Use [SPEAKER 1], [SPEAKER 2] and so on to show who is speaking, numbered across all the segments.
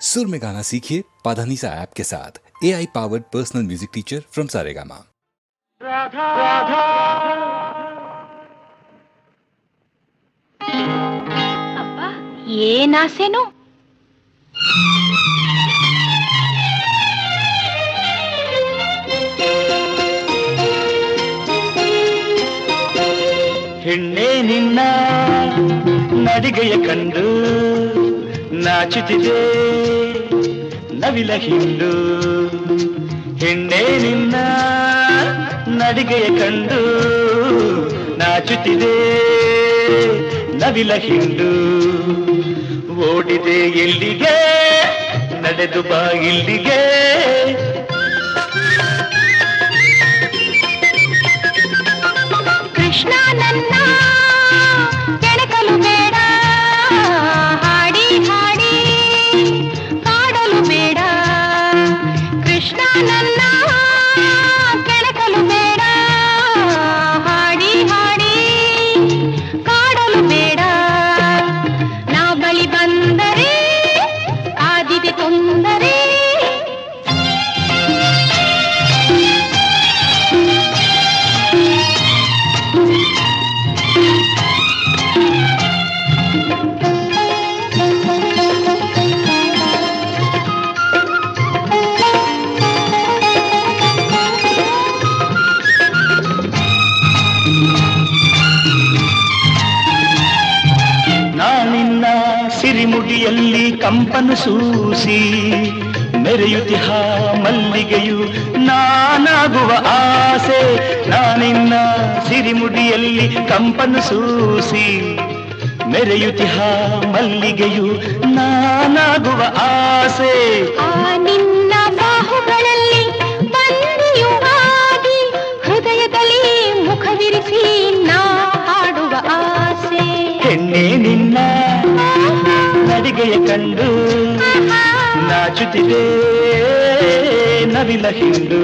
[SPEAKER 1] सुर में गाना सीखिए पाधानीसा ऐप के साथ। AI powered personal music teacher from Saregama.
[SPEAKER 2] ಅಬ್ಬಾ ಏನಾಸೆನೋ.
[SPEAKER 3] ಹೆಣ್ಣೆ ನಿನ್ನ ನಡಿಗೆಯ ಕಂಡು ನಾಚುತ್ತಿದೆ ನವಿಲ ಹಿಂಡು. ಹೆಣ್ಣೆ ನಿನ್ನ ನಡಿಗೆಯ ಕಂಡು ನಾಚುತ್ತಿದೆ ನವಿಲ ಹಿಂಡು. ಓಡಿದೆ ಎಲ್ಲಿಗೆ ನಡೆದು ಬಾ ಇಲ್ಲಿಗೆ.
[SPEAKER 2] ಕೃಷ್ಣ ನನ್ನ ಕೆಣಕಲು ಬೇಡ, ಹಾಡಿ ಹಾಡಿ ಕಾಡಲು ಬೇಡ. ಕೃಷ್ಣ ನನ್ನ ಕೆಣಕಲು ಬೇಡ, ಹಾಡಿ ಹಾಡಿ ಕಾಡಲು ಬೇಡ. ನಾ ಬಳಿ ಬಂದರೆ ಆದಿದೆ ತೊಂದರೆ.
[SPEAKER 3] ನಾನಿನ್ನ ಸಿರಿಮುಡಿಯಲ್ಲಿ ಕಂಪನು ಸೂಸಿ ಮೆರೆಯುತ್ತಿಹ ಮಲ್ಲಿಗೆಯು ನಾನಾಗುವ ಆಸೆ. ನಾನಿನ್ನ ಸಿರಿಮುಡಿಯಲ್ಲಿ ಕಂಪನು ಸೂಸಿ ಮೆರೆಯುತ್ತಿಹ ಮಲ್ಲಿಗೆಯು ನಾನಾಗುವ ಆಸೆ.
[SPEAKER 2] ಆ ನಿನ್ನ ಬಾಹುಗಳಲ್ಲಿ ಬಂದಿಯು ಆಗಿ ಹೃದಯದಲ್ಲಿ ಮುಖವಿರಿಸಿ ನಾ ಹಾಡುವ ಆಸೆ.
[SPEAKER 3] ಹೆಣ್ಣೆ ನಿನ್ನ ನಡಿಗೆಯ ಕಂಡು ನಾಚುತ್ತಿದೆ ನವಿಲ ಹಿಂಡು.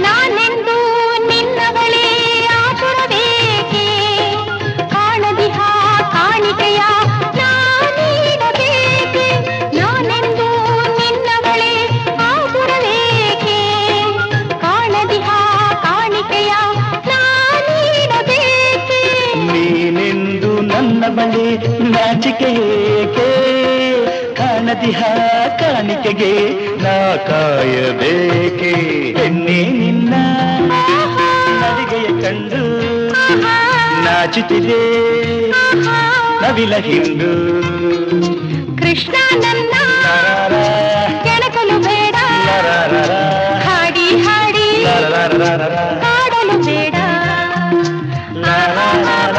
[SPEAKER 2] ನಾನೆಂದು ನಿನ್ನವಳೇ ಆತುರಬೇಕೆ, ಕಾಣದಿಹ ಕಾಣಿಕೆಯ ನಾನೀಡಬೇಕೆ. ನಾನೆಂದು ನಿನ್ನವಳೇ ಆತುರಬೇಕೆ, ಕಾಣದಿಹ ಕಾಣಿಕೆಯ ನಾನೀಡಬೇಕೆ.
[SPEAKER 3] ನೀನೆಂದು ನನ್ನ ಬಳಿ ನಾಚಿಕೆ ಏಕೆ, ಕಾಣದಿಹ ಕಾಣಿಕೆಗೆ ನಾ ಕಾಯಬೇಕೆ. ಹೆಣ್ಣೆ ನಿನ್ನ ನಡಿಗೆಯ ಕಂಡು ನಾಚುತ್ತಿದೆ ನವಿಲ ಹಿಂಡು.
[SPEAKER 2] ಕೃಷ್ಣ ನನ್ನ
[SPEAKER 3] ಲರರ,
[SPEAKER 2] ಕೆಣಕಲು ಬೇಡ,
[SPEAKER 3] ಲರರ,
[SPEAKER 2] ಹಾಡಿ ಹಾಡಿ
[SPEAKER 3] ಲರರ,
[SPEAKER 2] ಕಾಡಲು ಬೇಡ.
[SPEAKER 3] ಲರರ.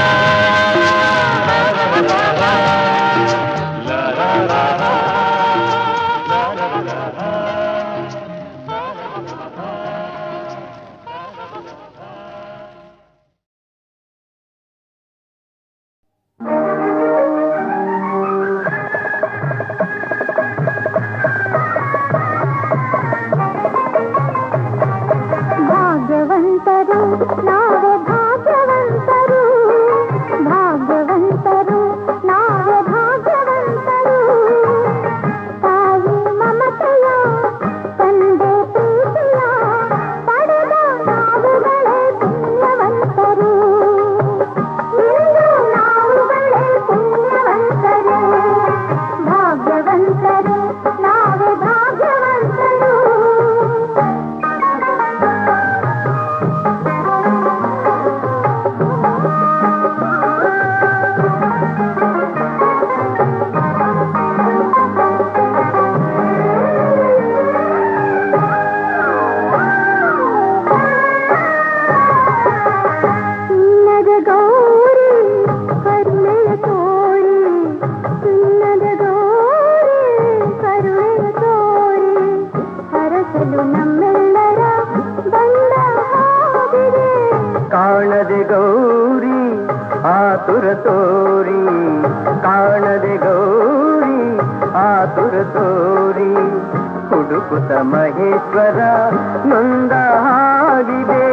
[SPEAKER 4] ಆತುರ ತೋರಿ ಕಾಣದೆ ಗೌರಿ ಆತುರ ತೋರಿ ಹುಡುಕುತ ಮಹೇಶ್ವರ ನೊಂದ ಹಾಗಿದೆ.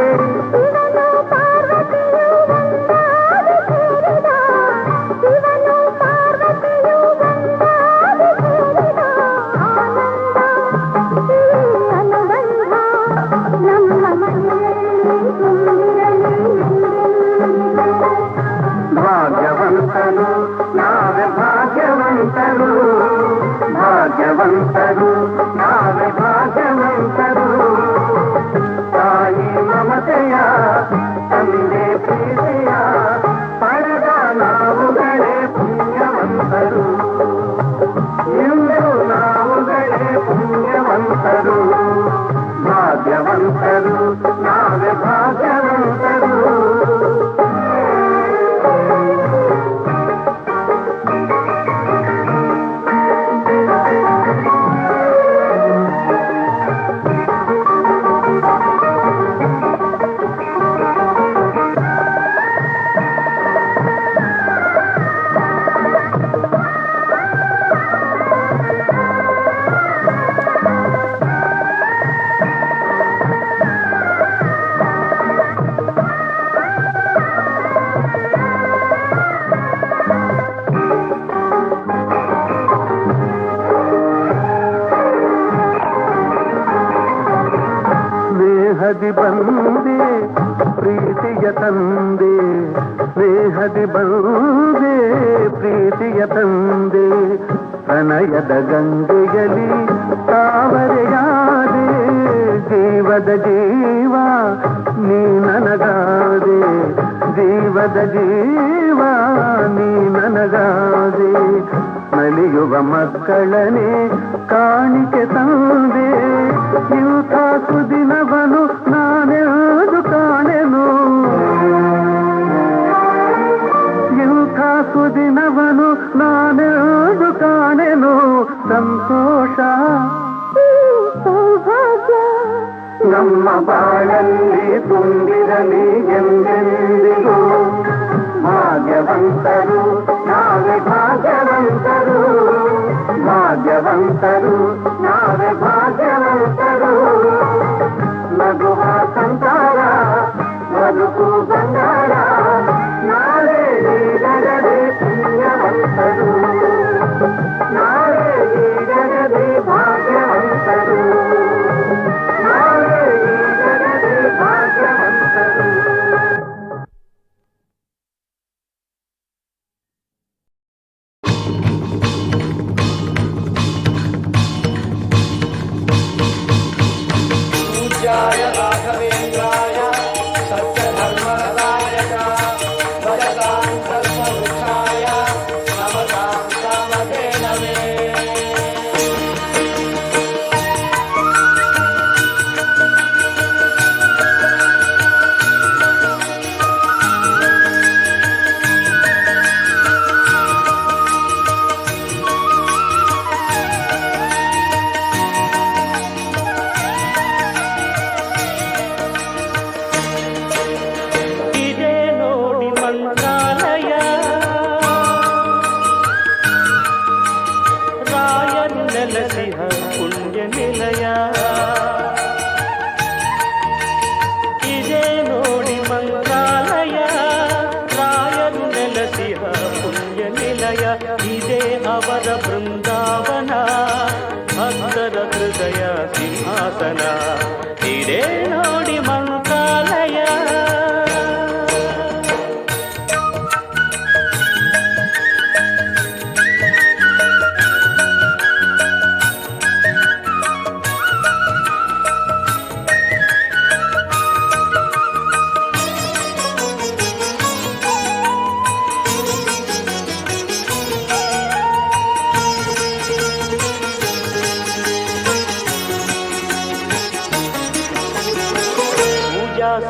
[SPEAKER 4] ಭಾಗ್ಯವಂತರು ನಾವೇ ಭಾಗ್ಯವಂತರು, ಭಾಗ್ಯವಂತರು ನಾವೇ ಭಾಗ್ಯವಂತರು. ತಾಯಿ ಮಮತೆಯ ತಂದೆ ಪ್ರೀತಿಯ ಪಡೆದ ನಾವುಗಳೇ ಪುಣ್ಯವಂತರು. ಇಂದು ನಾವುಗಳೇ ಪುಣ್ಯವಂತರು, ಭಾಗ್ಯವಂತರು ನಾವೇ ಭಾಗ್ಯವಂತರು. ಸ್ನೇಹದಿ ಬಂದೆ ಪ್ರೀತಿಯ ತಂದೆ, ಸ್ನೇಹದಿ ಬಂದೆ ಪ್ರೀತಿಯ ತಂದೆ. ಪ್ರಣಯದ ಗಂಗೆಯಲ್ಲಿ ತಾವರೆಯಾದೆ, ಜೀವದ ಜೀವ ನೀ ನನಗಾದೆ, ಜೀವದ ಜೀವ ನೀ ನನಗಾದೆ. ನಲಿಯುವ ಮಕ್ಕಳನೆ ಕಾಣಿಕೆ ತಂದೆ, ಇಂಥ ಸುದಿನವನು ನಾನೆಂದು ಕಾಣೆನು, ಇಂಥ ಸುದಿನವನು ನಾನೆಂದು ಕಾಣೆನು. ಸಂತೋಷ ಸೌಭಾಗ್ಯ ನಮ್ಮ ಬಾಳಲ್ಲಿ ತುಂಬಿರಲಿ ಎಂದೆಂದಿಗೂ. ಭಾಗ್ಯವಂತರು ನಾವೇ ಭಾಗ್ಯವಂತರು, ಭಾಗ್ಯವಂತರು ನಾವೇ ಭಾಗ್ಯವಂತರು. ನಗುವ ಸಂಸಾರ ಬದುಕು ಬಂಗಾರ, ನಾಳೆ ಈಗಲೇ ಪುಣ್ಯವಂತರು, ನಾಳೆ ಈಗಲೇ ಭಾಗ್ಯವಂತರು, ನಾಳೆ ಈಗಲೇ ಭಾಗ್ಯವಂತರು.
[SPEAKER 3] ಇದೇ ನೋಡಿ ಮಂತ್ರಾಲಯ.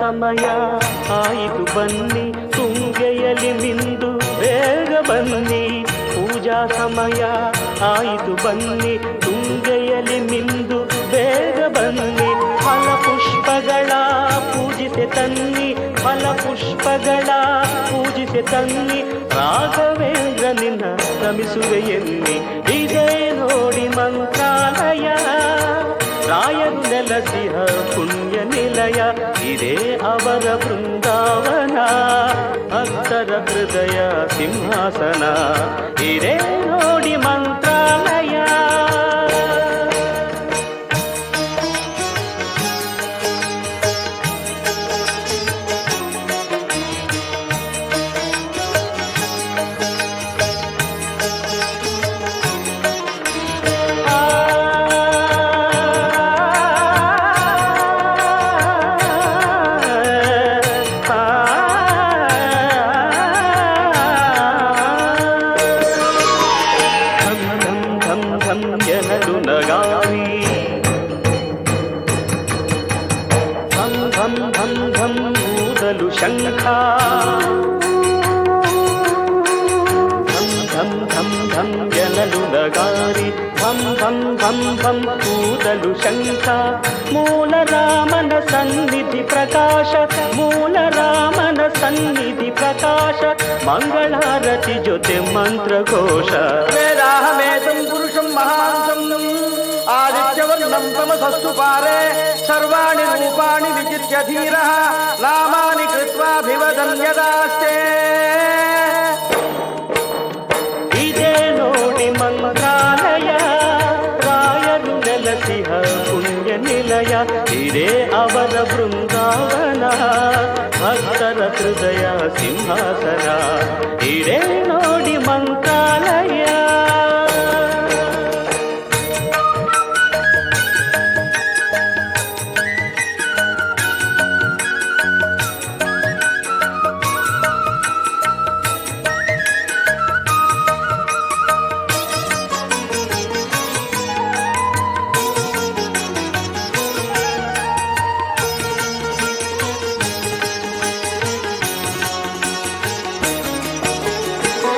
[SPEAKER 3] ಸಮಯ ಆಯಿತು ಬನ್ನಿ, ತುಂಗೆಯಲಿ ಮಿಂದು ಬೇಗ ಬನ್ನಿ. ಪೂಜಾ ಸಮಯ ಆಯಿತು ಬನ್ನಿ, ತುಂಗೆಯಲಿ ಮಿಂದು ಬೇಗ ಬನ್ನಿ. ಫಲ ಪುಷ್ಪಗಳ ಪೂಜಿಸಿ ಪೂಜಿಸೆ ತನ್ನಿ ಫಲಪುಷ್ಪಗಳ ಪೂಜಿಸೆ ತನ್ನಿ ರಾಘವೇಂದ್ರ ನಿನ್ನ ರಮಿಸುವೆ ಎನ್ನಿ ಇದೇ ನೋಡಿ ಮಂತ್ರಾಲಯ ರಾಯರು ನೆಲಸಿಹ ಪುಣ್ಯ ನಿಲಯ ಇದೇ ಅವರ ಬೃಂದಾವನ ಭಕ್ತರ ಹೃದಯ ಸಿಂಹಾಸನ ಇದೇ ನೋಡಿ ಮಂತ್ರಾಲಯ ಶಂಖ ಧಂ ಧಂ ಧಂ ಧಂ ಜನಲು ನಗಾರಿ ಧಂ ಧಂ ಧಂ ಧಂ ಕೂದಲು ಶಂಖ ಮೂಲ ರಾಮನ ಸನ್ನಿಧಿ ಪ್ರಕಾಶ ಮೂಲ ರಾಮನ ಸನ್ನಿಧಿ ಪ್ರಕಾಶ ಮಂಗಳಾರತಿ ಜೊತೆ ಮಂತ್ರಘೋಷ
[SPEAKER 5] ವೇದಾಹಮೇತಂ ಪುರುಷಂ ಮಹಾಂತಂ ಆದಿತ್ಯವರ್ಣಂ ತಮಸಸ್ತು ಪಾರೆ ಸರ್ವಾಣಿ ರೂಪಾಣಿ ವಿಚಿತ್ಯ ಧೀರಃ ನಾಮಾನಿ ಕೃತ್ವಾಭಿವದನ್ ಯದಾಸ್ತೆ
[SPEAKER 3] ಇದೇ ನೋಡಿ ಮಂತ್ರಾಲಯ ರಾಯರು ನೆಲಸಿಹ ಪುಣ್ಯ ನಿಲಯ ಇದೇ ಅವರ ಬೃಂದಾವನ ಭಕ್ತರ ಹೃದಯ ಸಿಂಹಾಸನ ಇದೇ ನೋಡಿ ಮಂತ್ರಾಲಯ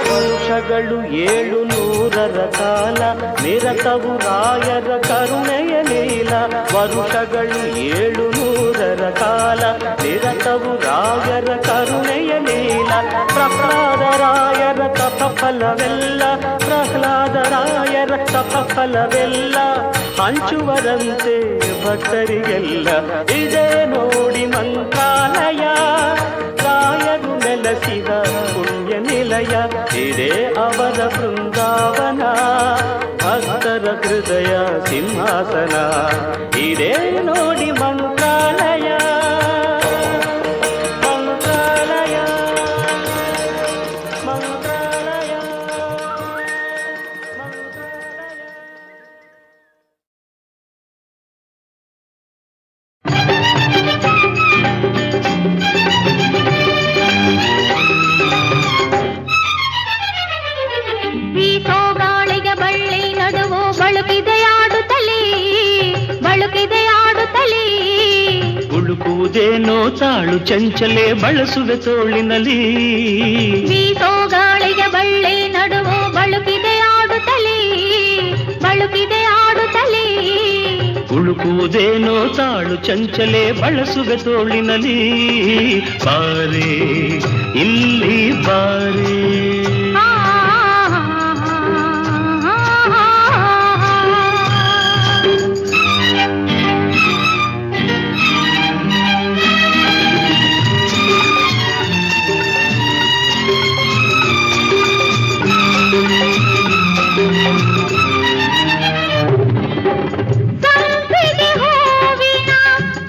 [SPEAKER 3] ವರ್ಷಗಳು 700 ಕಾಲ ನಿರತವು ರಾಯರ ಕರುಣೆಯ ಲೀಲ ವರುಷಗಳು 700 ಕಾಲ ನಿರತವು ರಾಯರ ಕರುಣೆಯ ಲೀಲ ಪ್ರಹ್ಲಾದರಾಯರ ತಪಫಲವೆಲ್ಲ ಪ್ರಹ್ಲಾದರಾಯರ ತಪಫಲವೆಲ್ಲ ಹಂಚುವರಂತೆ ಭಕ್ತರಿಗೆಲ್ಲ ಇದೇ ನೋಡಿ ಮಂತ್ರಾಲಯ ರಾಯರು ನೆಲಸಿದ ಪುಣ್ಯ ನಿಲಯ ಇದೇ ಅವರ ಬೃಂದಾವನ ಭಕ್ತರ ಹೃದಯ ಸಿಂಹಾಸನ ಇದೇ ನೋಡಿ ಮಂತ್ರಾಲಯ ಮಂತ್ರಾಲಯ ಮಂತ್ರಾಲಯ ಮಂತ್ರಾಲಯ
[SPEAKER 2] ಬೀಸೋ ಗಾಳಿಗೆ ಬಳ್ಳಿ ನಡುವು ಬಳುಕಿದೆಯಾಡುತ್ತಲೇ ಬಳುಕಿದೆಯಾಡುತ್ತಲೇ
[SPEAKER 3] ಉಳುಕುವುದೇನೋ ತಾಳು ಚಂಚಲೆ ಬಳಸುವೆ ತೋಳಿನಲ್ಲಿ
[SPEAKER 2] ಬೀಸೋ ಗಾಳಿಗೆ ಬಳ್ಳಿ ನಡುವು ಬಳುಕಿದೆಯಾಡುತ್ತಲೇ ಬಳುಕಿದೆಯಾಡುತ್ತಲೇ
[SPEAKER 3] ಉಳುಕುವುದೇನೋ ತಾಳು ಚಂಚಲೆ ಬಳಸುವೆ ತೋಳಿನಲ್ಲಿ ಬಾರೆ ಇಲ್ಲಿ ಬಾರೆ
[SPEAKER 2] ಸಂಪಿಗೆ ಹೂವಿನ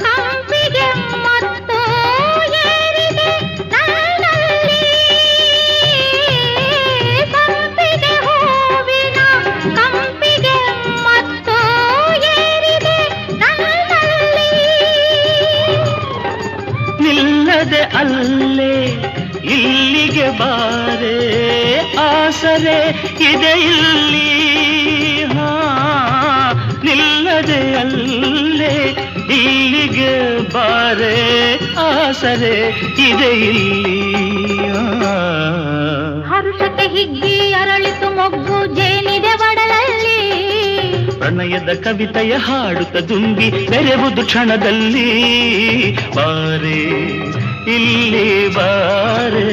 [SPEAKER 2] ಕಂಪಿಗೆ ಮತ್ತು ಏರಿದೆ ನನ್ನಲ್ಲಿ ಸಂಪಿಗೆ ಹೂವಿನ ಕಂಪಿಗೆ ಮತ್ತು ಏರಿದೆ ನನ್ನಲ್ಲಿ
[SPEAKER 3] ನಿಲ್ಲದೆ ಅಲ್ಲೇ ಇಲ್ಲಿಗೆ ಬಾರೆ ಆಸರೆ ಇದೆ ಇಲ್ಲಿ ಹಾ ನಿಲ್ಲದೆ ಅಲ್ಲೇ ಇಲ್ಲಿಗೆ ಬಾರೆ ಆಸರೆ ಇದೆ ಇಲ್ಲಿ
[SPEAKER 2] ಹರುಷಕ್ಕೆ ಹಿಗ್ಗಿ ಅರಳಿತು ಮೊಗ್ಗು ಜೇನಿದೆ ಬಡಲಲ್ಲಿ
[SPEAKER 3] ಪ್ರಣಯದ ಕವಿತೆಯ ಹಾಡುತ್ತ ದುಂಬಿ ಬೆರೆವುದು ಕ್ಷಣದಲ್ಲಿ ಬಾರೆ ಇಲ್ಲಿ ಬಾರೆ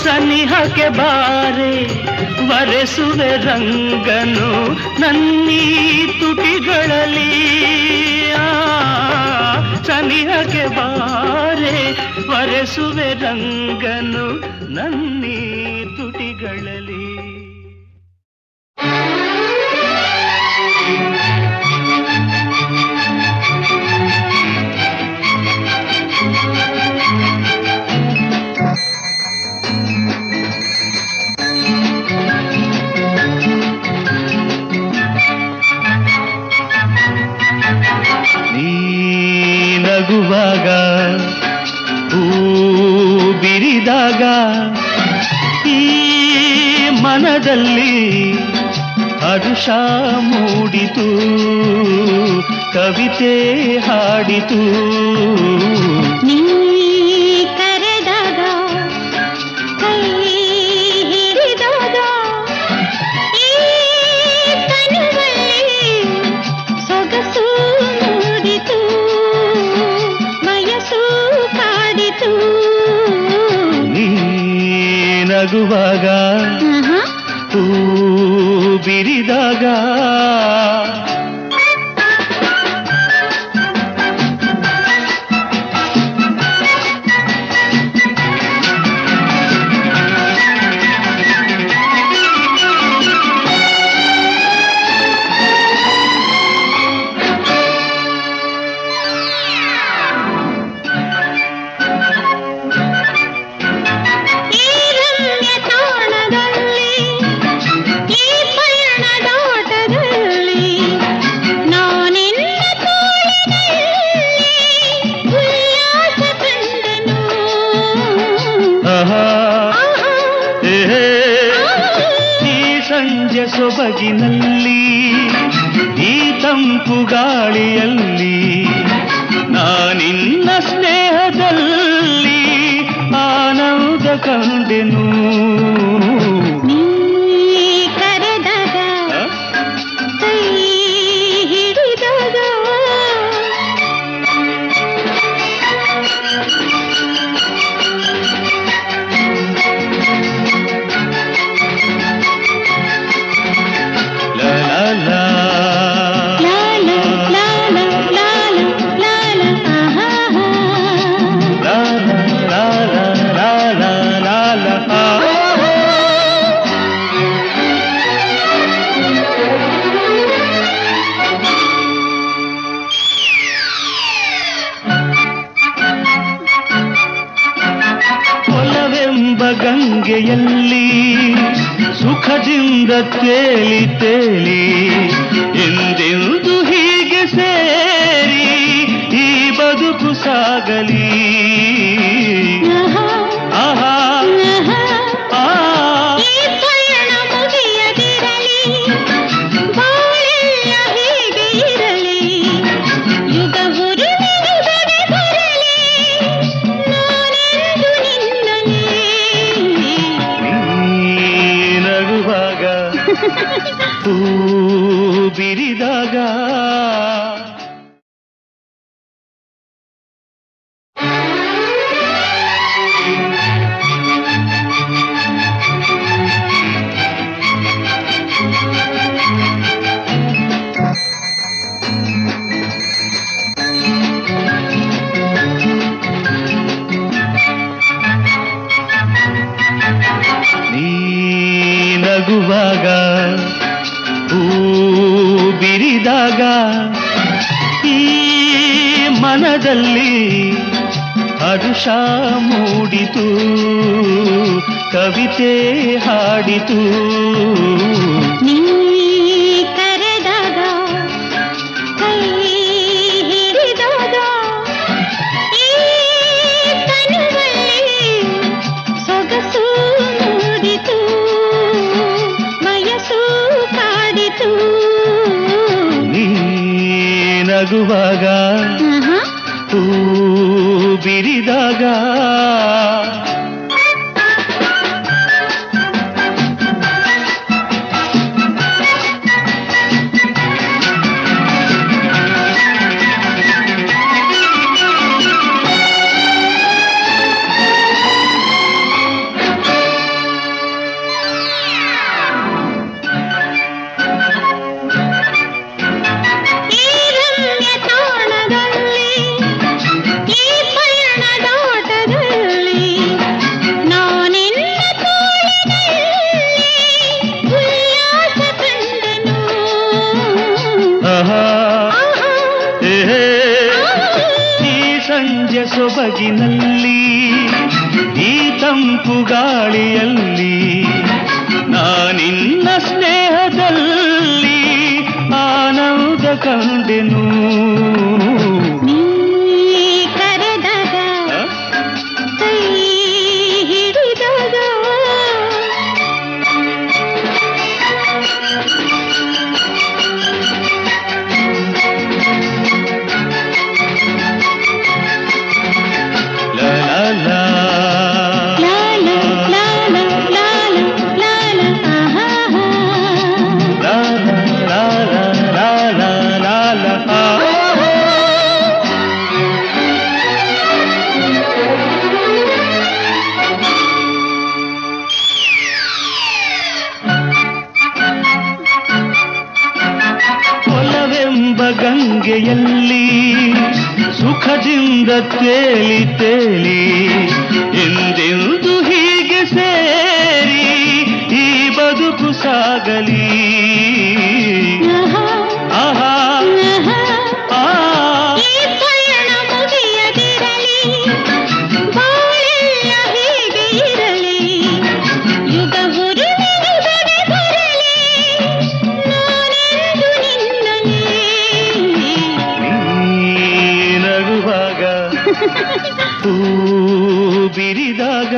[SPEAKER 3] ಸನಿಹಕ್ಕೆ ಬಾರೆ ವರೆಸುವೆ ರಂಗನು ನನ್ನೀ ತುಟಿಗಳಲ್ಲಿ ಸನಿಹಕ್ಕೆ ಬಾರೆ ವರೆಸುವೆ ರಂಗನು ನನ್ನೀ ತುಟಿಗಳಲ್ಲಿ ನಗುವಾಗ ಹೂ ಬಿರಿದಾಗ ಈ ಮನದಲ್ಲಿ ಹರುಷ ಮೂಡಿತು ಕವಿತೆ ಹಾಡಿತು
[SPEAKER 2] ನೀ ಕರೆದಾಗ ಕೈ ಹಿಡಿದಾಗ ಈ ತನುವಲ್ಲಿ ಸೊಗಸು ಮೂಡಿತು ವಯಸ್ಸು ಕಾಡಿತು
[SPEAKER 3] ನೀ ನಗುವಾಗ ಹೂ ಬಿರಿದಾಗ ಸಂಜೆ ಸೊಬಗಿನಲ್ಲಿ ಈ ತಂಪು ಗಾಳಿಯಲ್ಲಿ ನಾನಿನ್ನ ಸ್ನೇಹದಲ್ಲಿ ಆನಂದ ಕಂಡೆನು
[SPEAKER 2] ನೀ ಕರೆದಾಗ ಕೈ ಹಿಡಿದಾಗ
[SPEAKER 3] ಗಂಗೆಯಲ್ಲಿ ಸುಖದಿಂದ ತೇಲಿ ತೇಲಿ ಎಂದೆಂದು ಹೀಗೆ ಸೇರಿ ಈ ಬದುಕು ಸಾಗಲಿ ಆಹಾ ಹೂ ಬಿರಿದಾಗ ನೀ ನಗುವಾಗ ಹೂ ಬಿರಿದಾಗ ಈ ಮನದಲ್ಲಿ ಹರುಷ ಮೂಡಿತು, ಕವಿತೆ ಹಾಡಿತು.
[SPEAKER 2] ನೀ ಕರೆದಾಗ ಕೈ ಹಿಡಿದಾಗ ಈ ತನುವಲ್ಲಿ ಸೊಗಸು ಮೂಡಿತು, ವಯಸ್ಸು ಕಾಡಿತು.
[SPEAKER 3] ನೀ ನಗುವಾಗ ಹೂ ಬಿರಿದಾಗ ಸಂಜೆ ಸೊಬಗಿನಲ್ಲಿ ಈ ತಂಪು ಗಾಳಿಯಲ್ಲಿ ನಾನಿನ್ನ ಸ್ನೇಹದಲ್ಲಿ ಆನಂದ ಕಂಡೆನು.
[SPEAKER 2] ನೀ ಕರೆದಾಗ ಕೈ ಹಿಡಿದಾಗ
[SPEAKER 3] ಗಂಗೆಯಲ್ಲಿ ಸುಖದಿಂದ ತೇಲಿ ತೇಲಿ ಎಂದೆಂದು ಹೀಗೆ ಸೇರಿ ಈ ಬದುಕು ಸಾಗಲಿ. ಆಹಾ
[SPEAKER 2] ಈ ಪಯಣ ಮುಗಿಯದಿರಲಿ, ಬಾಳೆಲ್ಲ ಹೀಗೆ ಇರಲಿ, ಯುಗ ಹುರುಳಿಗೆ ಬರಲಿ, ನಾನೆಂದು ನಿನ್ನನೇ.
[SPEAKER 3] ನಗುವಾಗ ಹೂ ಬಿರಿದಾಗ